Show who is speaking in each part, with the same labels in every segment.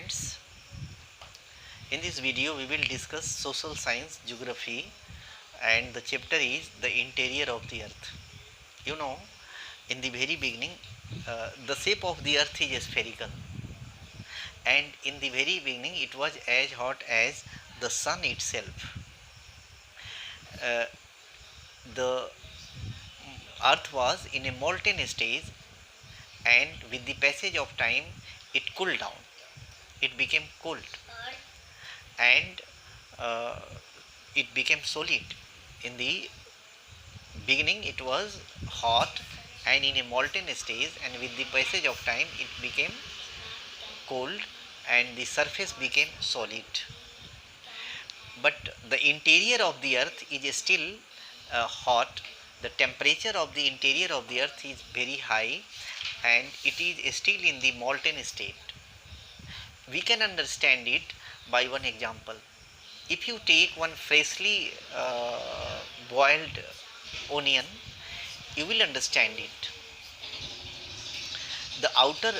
Speaker 1: friends, in this video we will discuss social science, geography, and the chapter is the interior of the earth. You know, in the very beginning, the shape of the earth is spherical, and in the very beginning it was as hot as the sun itself. Uh, the earth was in a molten stage, and with the passage of time it cooled down, it became cold, and uh, it became solid. In the beginning it was hot and in a molten stage, and with the passage of time it became cold and the surface became solid. But the interior of the earth is still hot. The temperature of the interior of the earth is very high and it is still in the molten state. We can understand it by one example. If you take one freshly boiled onion, you will understand it. The outer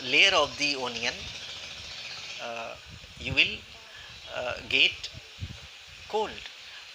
Speaker 1: layer of the onion, uh, you will get cold,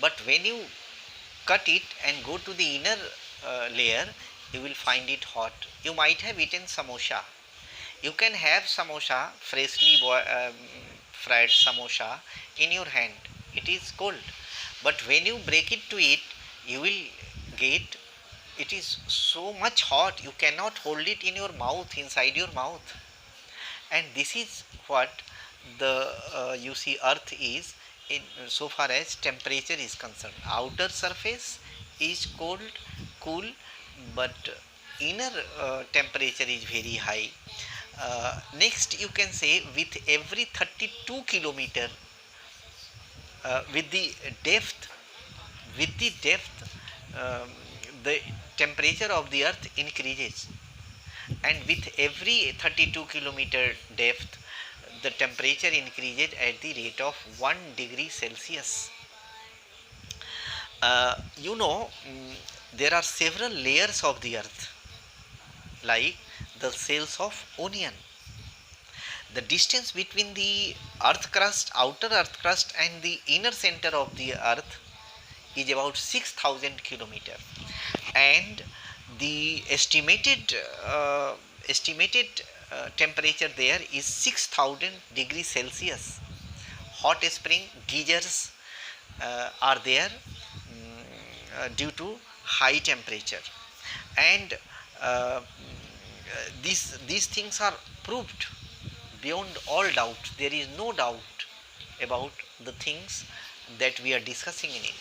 Speaker 1: but when you cut it and go to the inner layer, you will find it hot. You might have eaten samosa. You can have samosa, freshly fried samosa, in your hand. It is cold, but when you break it to eat, you will get it is so much hot you cannot hold it in your mouth, inside your mouth. And this is what the you see earth is in so far as temperature is concerned. Outer surface is cool, but inner temperature is very high. Next you can say with every 32 kilometer, with the depth um, the temperature of the earth increases, and with every 32 kilometer depth the temperature increases at the rate of 1 degree Celsius. There are several layers of the earth, like the cells of onion. The distance between the earth crust, outer earth crust, and the inner center of the earth is about 6,000 kilometer, and the estimated temperature there is 6,000 degrees Celsius. Hot spring geysers are there due to high temperature, and these things are proved beyond all doubt. There is no doubt about the things that we are discussing in it.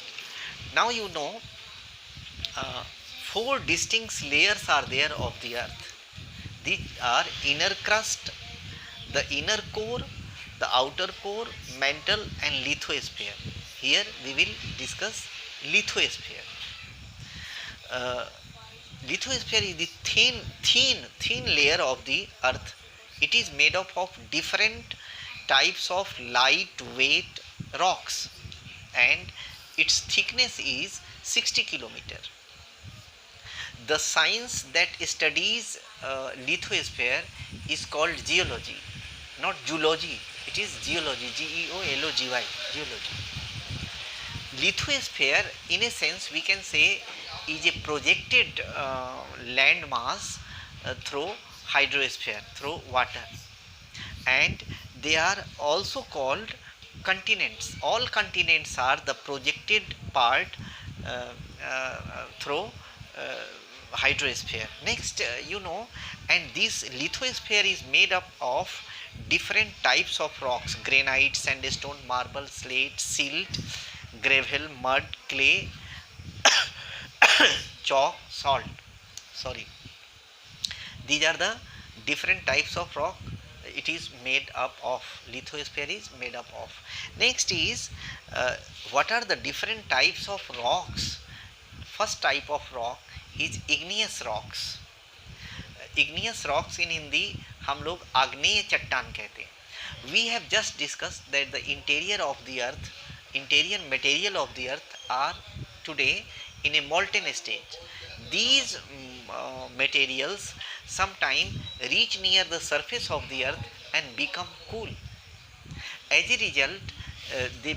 Speaker 1: Now you know, four distinct layers are there of the earth. These are inner crust, the inner core, the outer core, mantle, and lithosphere. Here we will discuss lithosphere. Uh, Lithosphere is the thin layer of the earth. It is made up of different types of lightweight rocks, and its thickness is 60 kilometer. The science that studies lithosphere is called geology, not zoology. It is geology, Geology, geology. Lithosphere, in a sense, we can say, is a projected land mass through hydrosphere, through water, and they are also called continents. All continents are the projected part uh, through hydrosphere. Next, and this lithosphere is made up of different types of rocks: granite, sandstone, marble, slate, silt, gravel, mud, clay, chalk, salt. Sorry, these are the different types of rock it is made up of. Lithosphere is made up of. Next is, what are the different types of rocks? First type of rock is igneous rocks. Igneous rocks in Hindi हम लोग आग्नेय चट्टान कहते हैं. We have just discussed that the interior of the earth, interior material of the earth are today in a molten state. These materials sometime reach near the surface of the earth and become cool. As a result, they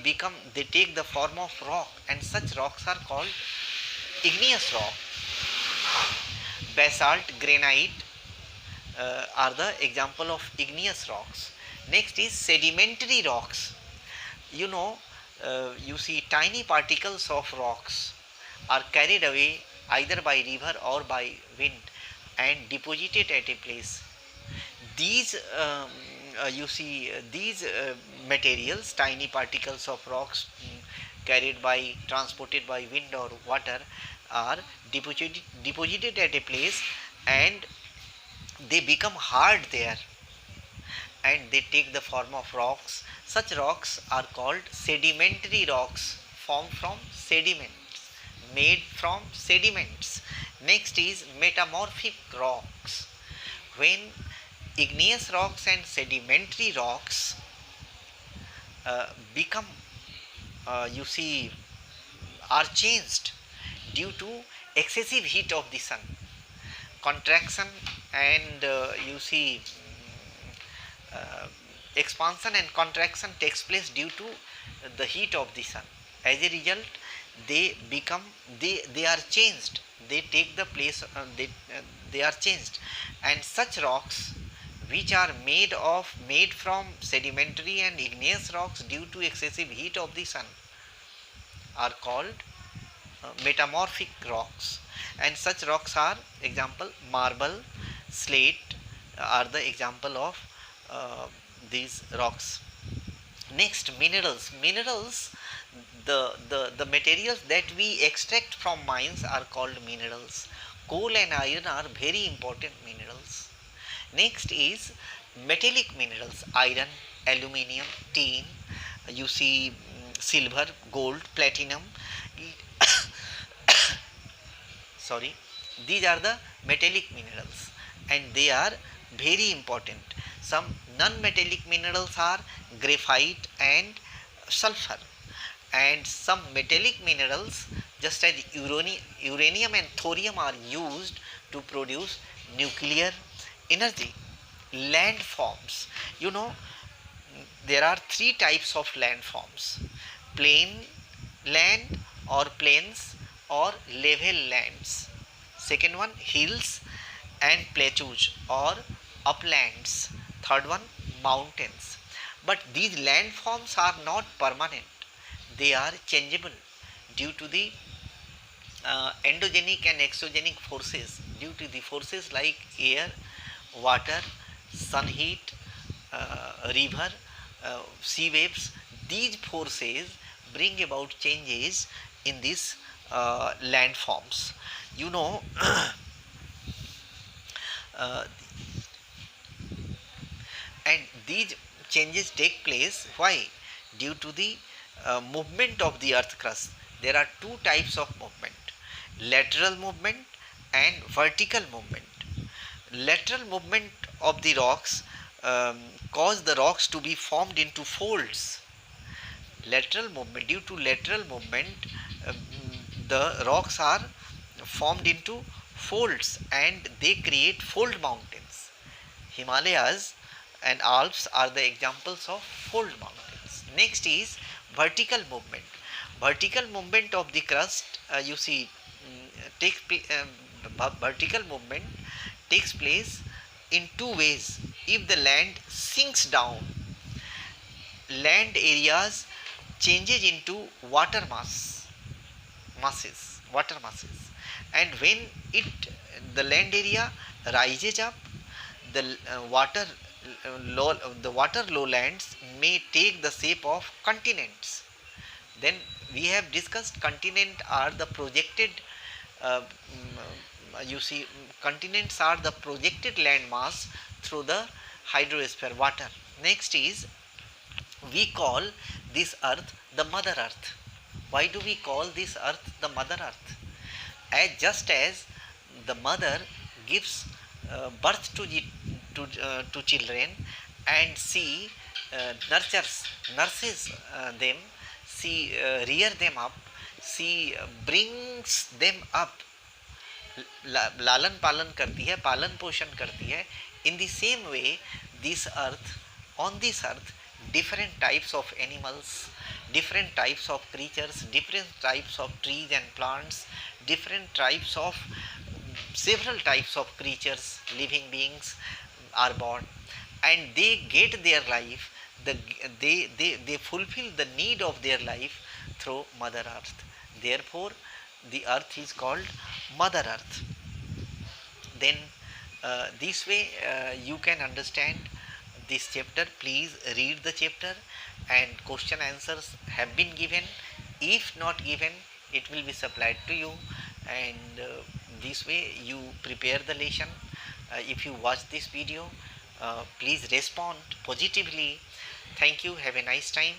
Speaker 1: take the form of rock, and such rocks are called igneous rock. Basalt, granite are the example of igneous rocks. Next is sedimentary rocks. You know, you see tiny particles of rocks are carried away either by river or by wind and deposited at a place. These these materials, tiny particles of rocks carried by, transported by wind or water, are deposited at a place, and they become hard there, and they take the form of rocks. Such rocks are called sedimentary rocks, formed from sediments, made from sediments. Next is metamorphic rocks. When igneous rocks and sedimentary rocks become, you see, are changed due to excessive heat of the sun, contraction, and uh, expansion and contraction takes place due to the heat of the sun. As a result, they become, they are changed, they take the place, they are changed, and such rocks which are made from sedimentary and igneous rocks due to excessive heat of the sun are called metamorphic rocks. And such rocks are, example, marble, slate are the example of these rocks. Next, minerals. Minerals, the materials that we extract from mines are called minerals. Coal and iron are very important minerals. Next is metallic minerals: iron, aluminium, tin, you see, silver, gold, platinum. Sorry, these are the metallic minerals, and they are very important. Some non-metallic minerals are graphite and sulfur, and some metallic minerals just as uranium and thorium are used to produce nuclear energy. Landforms, you know, there are three types of landforms: plain land or plains or level lands. Second one, hills and plateaus or uplands. Third one, mountains. But these landforms are not permanent, they are changeable due to the endogenic and exogenic forces, due to the forces like air, water, sun heat, river, sea waves. These forces bring about changes in these landforms. You know, uh, and these changes take place, why? Due to the movement of the earth crust. There are two types of movement: lateral movement and vertical movement. Lateral movement of the rocks cause the rocks to be formed into folds. Lateral movement, due to lateral movement, the rocks are formed into folds, and they create fold mountains. Himalayas and Alps are the examples of fold mountains. Next is vertical movement. Vertical movement of the crust, vertical movement takes place in two ways. If the land sinks down, land areas changes into water masses, and when it the land area rises up, the water the water lowlands may take the shape of continents. Then we have discussed continent are the projected uh, continents are the projected land mass through the hydrosphere water. Next is, we call this earth the mother earth. Why do we call this earth the mother earth? As just as the mother gives birth to children, and she nurses them, she rear them up, she brings them up, लालन पालन करती है, पालन पोषण करती है. In the same way, this earth on this earth different types of animals, different types of creatures, different types of trees and plants, different types of several types of creatures, living beings are born, and they get their life, they fulfill the need of their life through Mother Earth. Therefore the earth is called Mother Earth. Then this way you can understand this chapter. Please read the chapter, and question answers have been given. If not given, it will be supplied to you, and this way you prepare the lesson. If you watch this video, please respond positively. Thank you. Have a nice time.